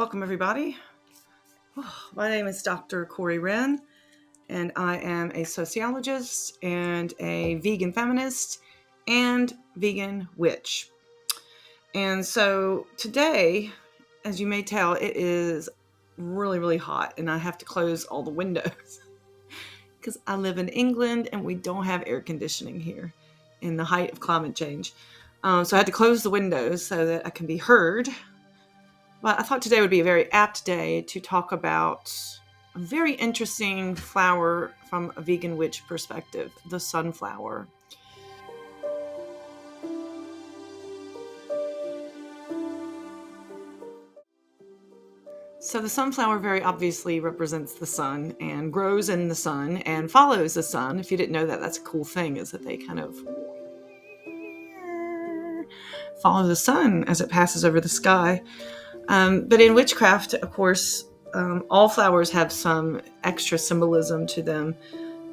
Welcome, everybody. My name is Dr. Corey Wren, and I am a sociologist and a vegan feminist and vegan witch. And so today, as you may tell, it is really, really hot, and I have to close all the windows because I live in England and we don't have air conditioning here in the height of climate change. So I had to close the windows so that I can be heard. But I thought today would be a very apt day to talk about a very interesting flower from a vegan witch perspective, the sunflower. So the sunflower very obviously represents the sun and grows in the sun and follows the sun. If you didn't know that, that's a cool thing, is that they kind of follow the sun as it passes over the sky. But in witchcraft, of course, all flowers have some extra symbolism to them.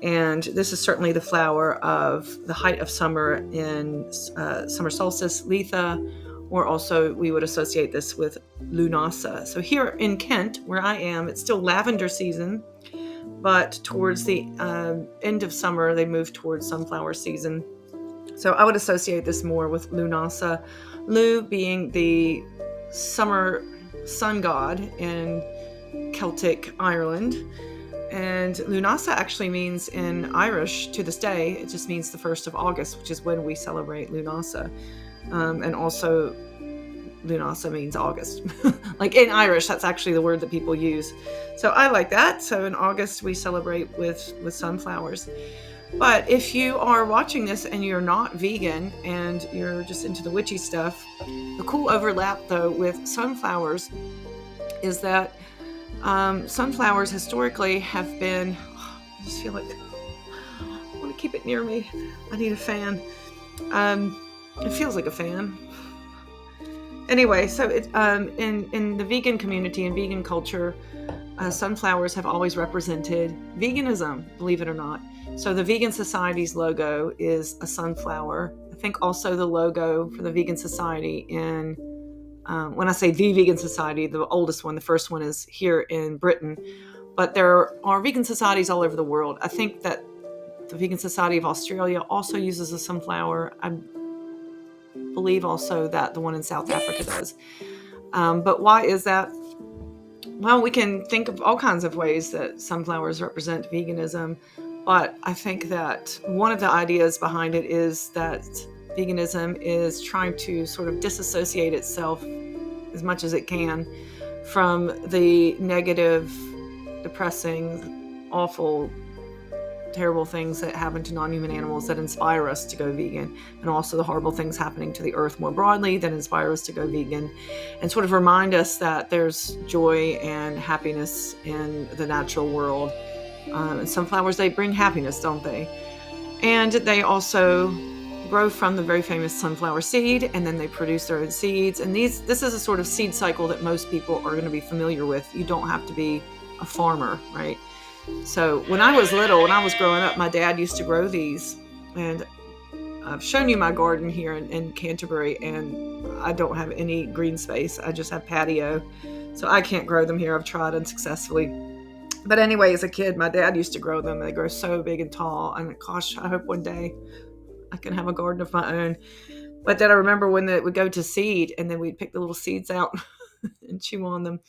And this is certainly the flower of the height of summer in summer solstice, Letha, or also we would associate this with Lughnasadh. So here in Kent, where I am, it's still lavender season, but towards the end of summer, they move towards sunflower season. So I would associate this more with Lughnasadh, Lu being the summer sun god in Celtic Ireland. And Lughnasadh actually means in Irish to this day, it just means the 1st of August, which is when we celebrate Lughnasadh. And also Lughnasadh means August. Like in Irish, that's actually the word that people use. So I like that. So in August, we celebrate with sunflowers. But if you are watching this and you're not vegan and you're just into the witchy stuff, the cool overlap though with sunflowers is that sunflowers historically have been, I just feel like I want to keep it near me. I need a fan. It feels like a fan. Anyway, so it, in the vegan community and vegan culture, sunflowers have always represented veganism, believe it or not. So the Vegan Society's logo is a sunflower. I think also the logo for the Vegan Society in, when I say the Vegan Society, the oldest one, the first one is here in Britain, but there are vegan societies all over the world. I think that the Vegan Society of Australia also uses a sunflower. I believe also that the one in South Africa does. But why is that? Well, we can think of all kinds of ways that sunflowers represent veganism, but I think that one of the ideas behind it is that veganism is trying to sort of disassociate itself as much as it can from the negative, depressing, awful, terrible things that happen to non-human animals that inspire us to go vegan, and also the horrible things happening to the earth more broadly that inspire us to go vegan, and sort of remind us that there's joy and happiness in the natural world. And sunflowers, they bring happiness, don't they? And they also grow from the very famous sunflower seed, and then they produce their own seeds. And this is a sort of seed cycle that most people are going to be familiar with. You don't have to be a farmer, right? So when I was little, when I was growing up, my dad used to grow these, and I've shown you my garden here in Canterbury, and I don't have any green space. I just have patio, so I can't grow them here. I've tried unsuccessfully. But anyway, as a kid, my dad used to grow them. They grow so big and tall, and gosh, I hope one day I can have a garden of my own. But then I remember when it would go to seed, and then we'd pick the little seeds out and chew on them,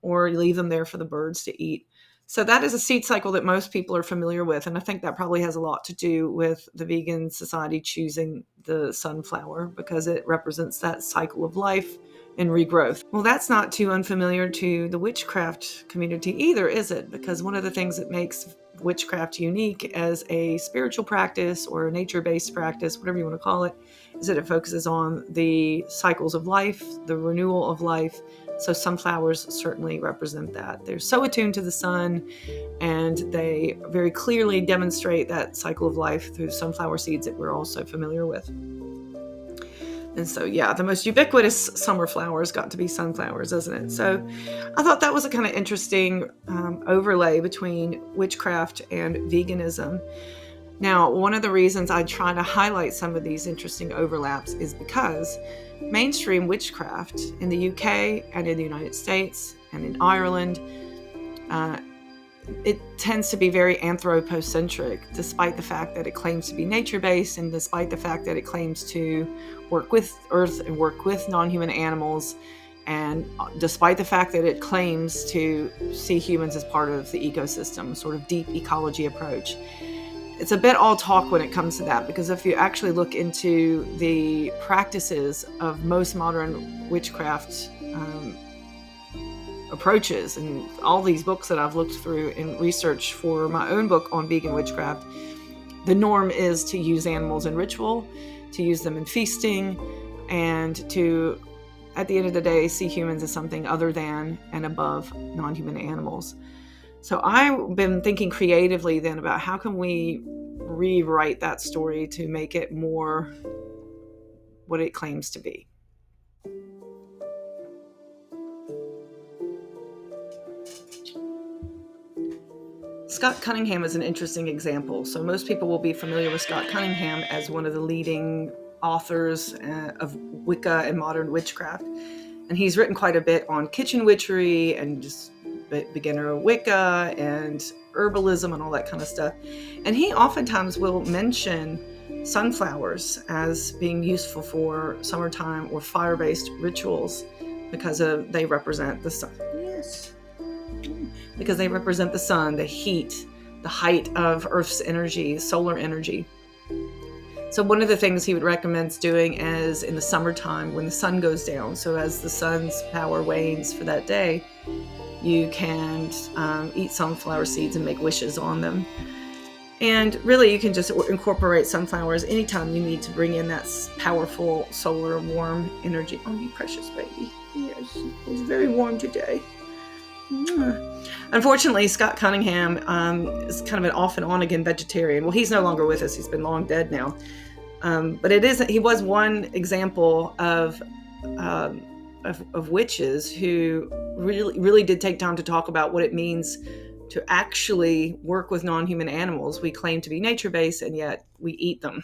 or leave them there for the birds to eat. So that is a seed cycle that most people are familiar with. And I think that probably has a lot to do with the Vegan Society choosing the sunflower, because it represents that cycle of life and regrowth. Well, that's not too unfamiliar to the witchcraft community either, is it? Because one of the things that makes witchcraft unique as a spiritual practice or a nature-based practice, whatever you want to call it, is that it focuses on the cycles of life, the renewal of life. So sunflowers certainly represent that. They're so attuned to the sun, and they very clearly demonstrate that cycle of life through sunflower seeds that we're also familiar with. And so, yeah, the most ubiquitous summer flowers got to be sunflowers, isn't it? So I thought that was a kind of interesting overlay between witchcraft and veganism. Now, one of the reasons I try to highlight some of these interesting overlaps is because mainstream witchcraft in the UK and in the United States and in Ireland. It tends to be very anthropocentric, despite the fact that it claims to be nature-based, and despite the fact that it claims to work with Earth and work with non-human animals, and despite the fact that it claims to see humans as part of the ecosystem, sort of deep ecology approach. It's a bit all talk when it comes to that, because if you actually look into the practices of most modern witchcraft approaches, and all these books that I've looked through in research for my own book on vegan witchcraft, the norm is to use animals in ritual, to use them in feasting, and to, at the end of the day, see humans as something other than and above non-human animals. So I've been thinking creatively then about how can we rewrite that story to make it more what it claims to be. Scott Cunningham is an interesting example. So most people will be familiar with Scott Cunningham as one of the leading authors of Wicca and modern witchcraft. And he's written quite a bit on kitchen witchery and just beginner Wicca and herbalism and all that kind of stuff. And he oftentimes will mention sunflowers as being useful for summertime or fire-based rituals because they represent the sun. Yes. Because they represent the sun, the heat, the height of Earth's energy, solar energy. So one of the things he would recommend doing is in the summertime when the sun goes down. So as the sun's power wanes for that day, you can eat sunflower seeds and make wishes on them. And really, you can just incorporate sunflowers anytime you need to bring in that powerful solar warm energy. Oh, you precious baby. Yes, it was very warm today. Unfortunately, Scott Cunningham is kind of an off and on again vegetarian. Well, he's no longer with us. He's been long dead now. But he was one example of witches who really did take time to talk about what it means to actually work with non-human animals. We claim to be nature-based, and yet we eat them.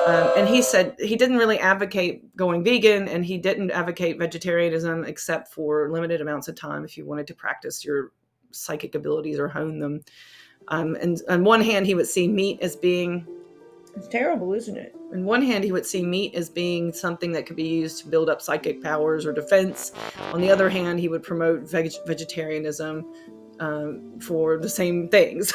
And he said he didn't really advocate going vegan, and he didn't advocate vegetarianism except for limited amounts of time if you wanted to practice your psychic abilities or hone them. And on one hand, he would see meat as being... It's terrible, isn't it? On one hand, he would see meat as being something that could be used to build up psychic powers or defense. On the other hand, he would promote vegetarianism for the same things.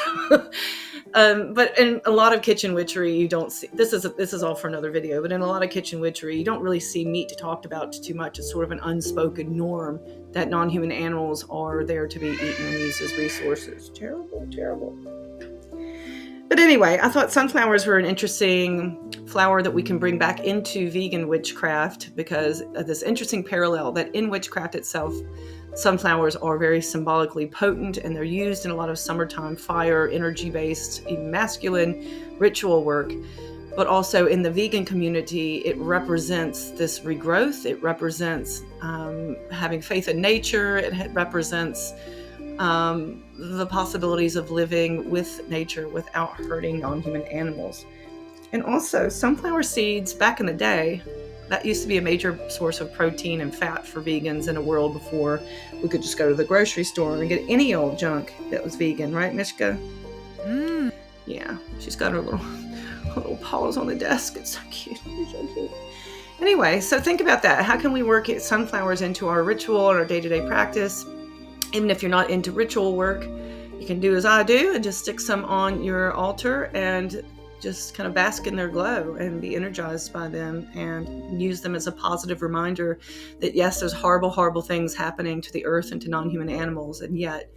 But in a lot of kitchen witchery, you don't see, this is all for another video, but in a lot of kitchen witchery, you don't really see meat talked about too much. It's sort of an unspoken norm that non-human animals are there to be eaten and used as resources. Terrible, terrible. But anyway, I thought sunflowers were an interesting flower that we can bring back into vegan witchcraft because of this interesting parallel that in witchcraft itself, sunflowers are very symbolically potent, and they're used in a lot of summertime fire, energy-based, even masculine ritual work. But also in the vegan community, it represents this regrowth. It represents having faith in nature. It represents the possibilities of living with nature without hurting non-human animals. And also, sunflower seeds, back in the day, that used to be a major source of protein and fat for vegans in a world before we could just go to the grocery store and get any old junk that was vegan, right, Mishka? Yeah, she's got her little paws on the desk. It's so cute. It's so cute. Anyway, so think about that. How can we work sunflowers into our ritual and our day-to-day practice? Even if you're not into ritual work, you can do as I do and just stick some on your altar and just kind of bask in their glow and be energized by them and use them as a positive reminder that yes, there's horrible, horrible things happening to the earth and to non-human animals, and yet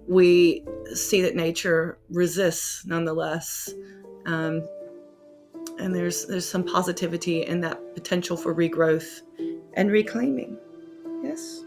we see that nature resists nonetheless. And there's some positivity in that potential for regrowth and reclaiming. Yes.